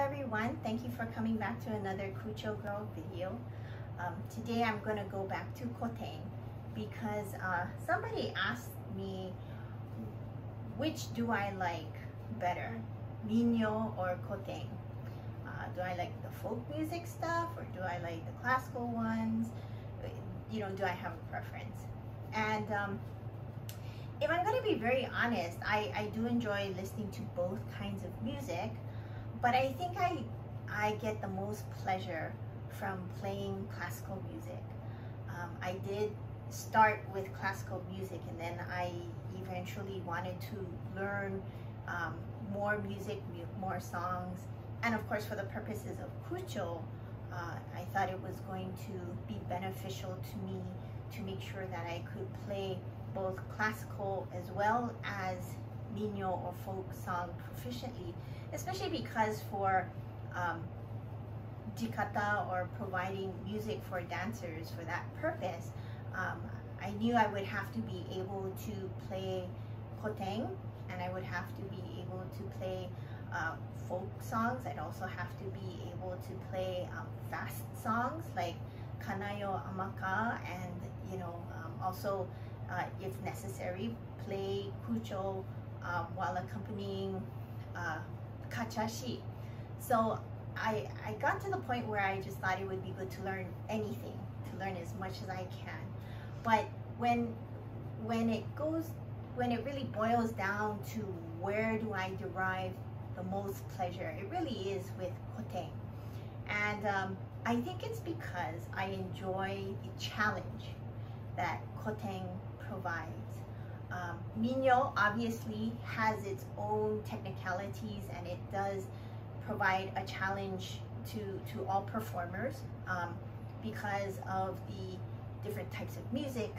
everyone, thank you for coming back to another Kucho Girl video. Today I'm going to go back to koten because somebody asked me which do I like better, minyo or koten. Do I like the folk music stuff or do I like the classical ones? You know, do I have a preference? And if I'm going to be very honest, I do enjoy listening to both kinds of music, but I think I get the most pleasure from playing classical music. I did start with classical music and then I eventually wanted to learn more music, more songs, and of course for the purposes of Kucho, I thought it was going to be beneficial to me to make sure that I could play both classical as well as minyo or folk song proficiently, especially because for jikata or providing music for dancers for that purpose, I knew I would have to be able to play koten and I would have to be able to play folk songs. I'd also have to be able to play fast songs like Kanayo Amaka, and you know, also if necessary, play Kucho while accompanying kachashi. So I got to the point where I just thought it would be good to learn anything, to learn as much as I can. But when it really boils down to where do I derive the most pleasure, it really is with koten. And I think it's because I enjoy the challenge that koten provides. Minyo obviously has its own technicalities and it does provide a challenge to all performers because of the different types of music,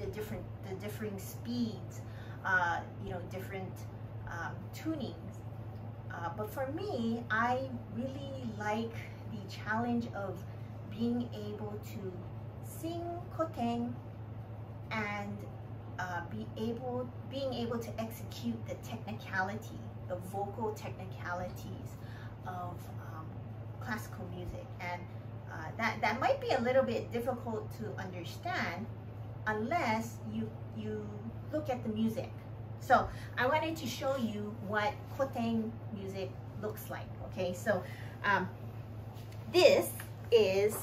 the differing speeds, you know, different tunings. But for me, I really like the challenge of being able to sing koten and being able to execute the technicality, the vocal technicalities of classical music. And that might be a little bit difficult to understand unless you look at the music. So I wanted to show you what koten music looks like. Okay, so this is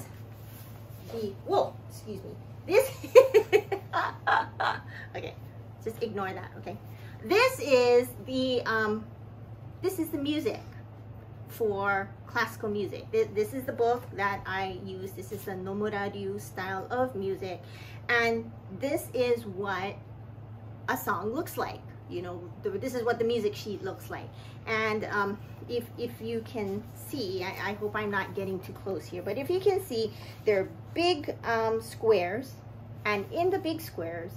the, whoa, excuse me. This, okay, just ignore that, okay. This is the music for classical music. This is the book that I use. This is the Nomura Ryu style of music. And this is what a song looks like. You know, this is what the music sheet looks like. And if you can see, I hope I'm not getting too close here, but if you can see, there are big squares, and in the big squares,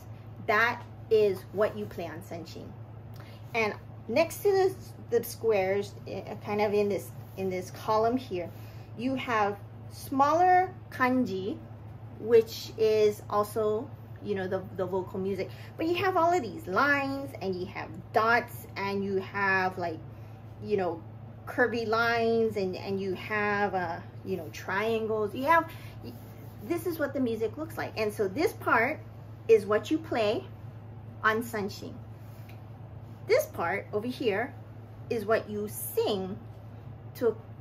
that is what you play on sanshin. And next to the squares, kind of in this column here, you have smaller kanji, which is also, you know, the vocal music. But you have all of these lines, and you have dots, and you have, like, you know, curvy lines, and you have you know, triangles. You have, this is what the music looks like. And so this part is what you play on sanshin. This part over here is what you sing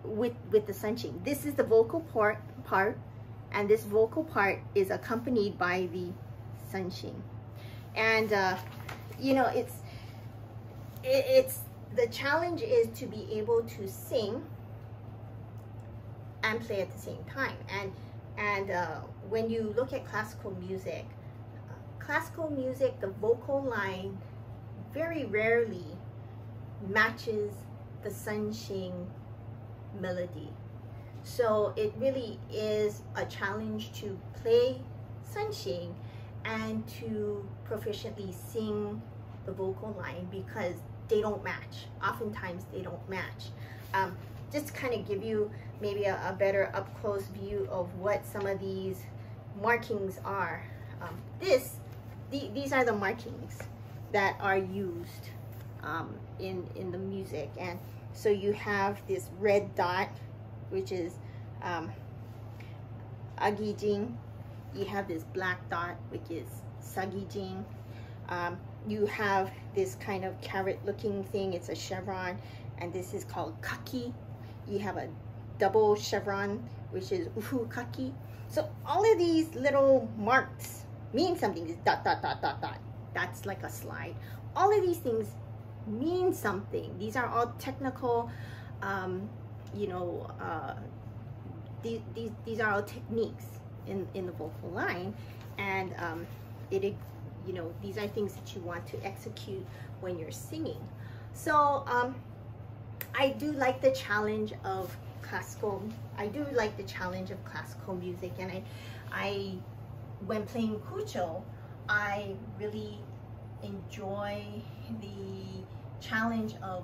with the sanshin. This is the vocal part, and this vocal part is accompanied by the sanshin. And you know, it's the challenge is to be able to sing and play at the same time. And when you look at classical music, the vocal line very rarely matches the sanshin melody. So it really is a challenge to play sanshin and to proficiently sing the vocal line because they don't match. Oftentimes they don't match. Just to kind of give you maybe a better up-close view of what some of these markings are. These are the markings that are used in the music. And so you have this red dot, which is agijin. You have this black dot, which is sagijin. You have this kind of carrot looking thing, it's a chevron, and this is called kaki. You have a double chevron, which is ufu kaki. So all of these little marks mean something. This dot, dot, dot, dot, dot. That's like a slide. All of these things mean something. These are all technical, you know, these are all techniques in the vocal line, and you know, these are things that you want to execute when you're singing. So I do like the challenge of classical. I do like the challenge of classical music, and I when playing kucho, I really enjoy the challenge of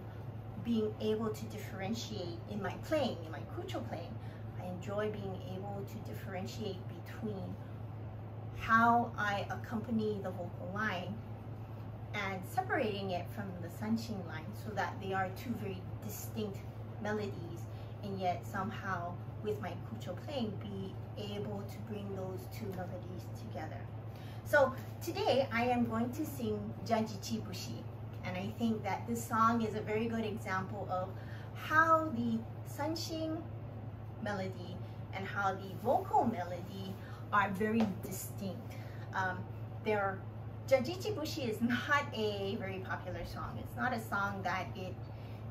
being able to differentiate in my playing, in my kucho playing. I enjoy being able to differentiate between how I accompany the vocal line and separating it from the sanshin line so that they are two very distinct melodies, and yet somehow with my kucho playing be able to bring those two melodies together. So today I am going to sing Jajichi Bushi, and I think that this song is a very good example of how the sanshin melody and how the vocal melody are very distinct. Jajichi Bushi is not a very popular song. It's not a song that it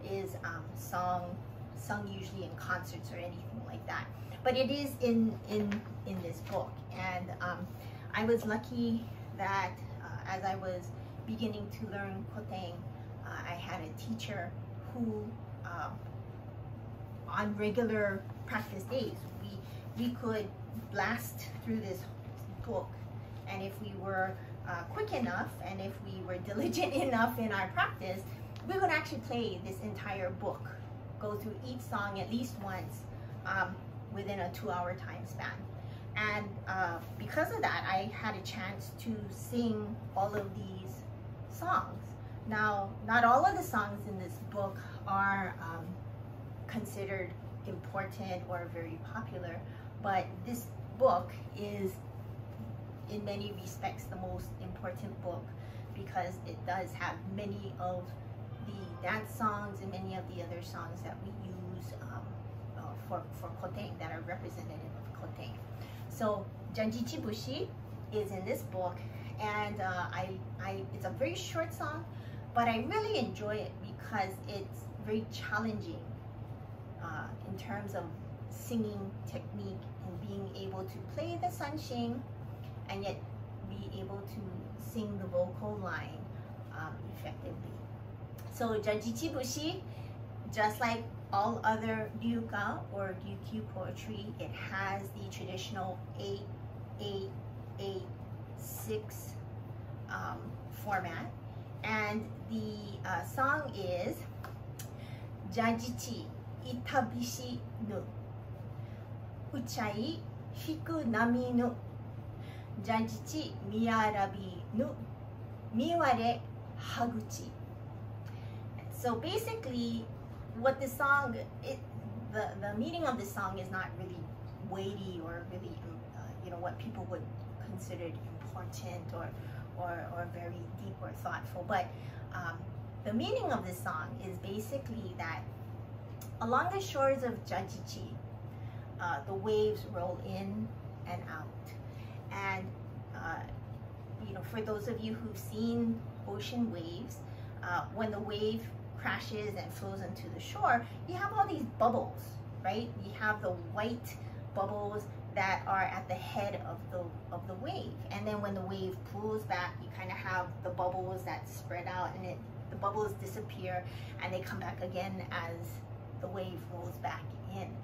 is sung usually in concerts or anything like that. But it is in this book, and I was lucky that as I was beginning to learn koten, I had a teacher who, on regular practice days, we could blast through this book, and if we were quick enough and if we were diligent enough in our practice, we would actually play this entire book, go through each song at least once within a 2-hour time span. And because of that, I had a chance to sing all of these songs. Now, not all of the songs in this book are considered important or very popular, but this book is in many respects the most important book because it does have many of the dance songs and many of the other songs that we use for koten, that are representative of koten. So Jajichi Bushi is in this book, and it's a very short song, but I really enjoy it because it's very challenging in terms of singing technique and being able to play the sanshin and yet be able to sing the vocal line effectively. So Jajichi Bushi, just like all other ryuka or ryukyu poetry, it has the traditional 8-8-8-6 format, and the song is Jajichi Itabishi nu Uchai fiku nami nu Jajichi miyarabi nu miware haguchi. So basically, what the song, the meaning of the song is not really weighty or really, you know, what people would consider important or very deep or thoughtful. But the meaning of the song is basically that along the shores of Jajichi, the waves roll in and out. And, you know, for those of you who've seen ocean waves, when the wave crashes and flows into the shore, you have all these bubbles, right? You have the white bubbles that are at the head of the wave, and then when the wave pulls back, you kind of have the bubbles that spread out, and the bubbles disappear and they come back again as the wave rolls back in.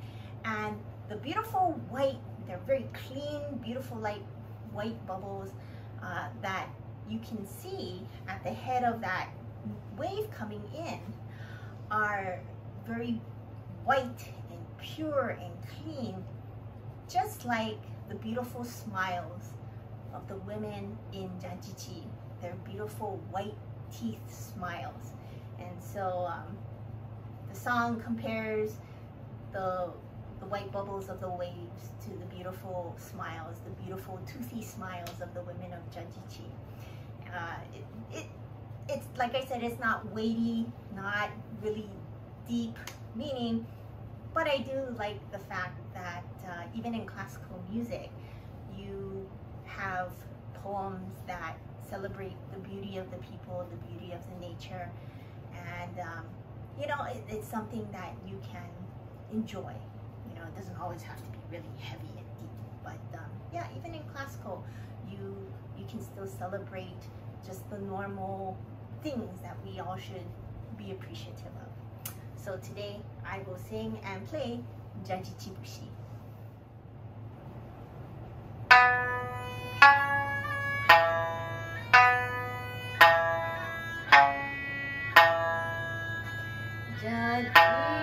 And the beautiful white, they're very clean, beautiful light white bubbles that you can see at the head of that wave coming in are very white and pure and clean, just like the beautiful smiles of the women in Jajichi. They're beautiful white teeth smiles. And so The song compares the white bubbles of the waves to the beautiful smiles, the beautiful toothy smiles of the women of Jajichi. It's like I said, it's not weighty, not really deep meaning, but I do like the fact that even in classical music, you have poems that celebrate the beauty of the people, the beauty of the nature, and you know, it's something that you can enjoy. You know, it doesn't always have to be really heavy and deep, but yeah, even in classical, you can still celebrate just the normal things that we all should be appreciative of. So today I will sing and play Jajichi Bushi. Jajichi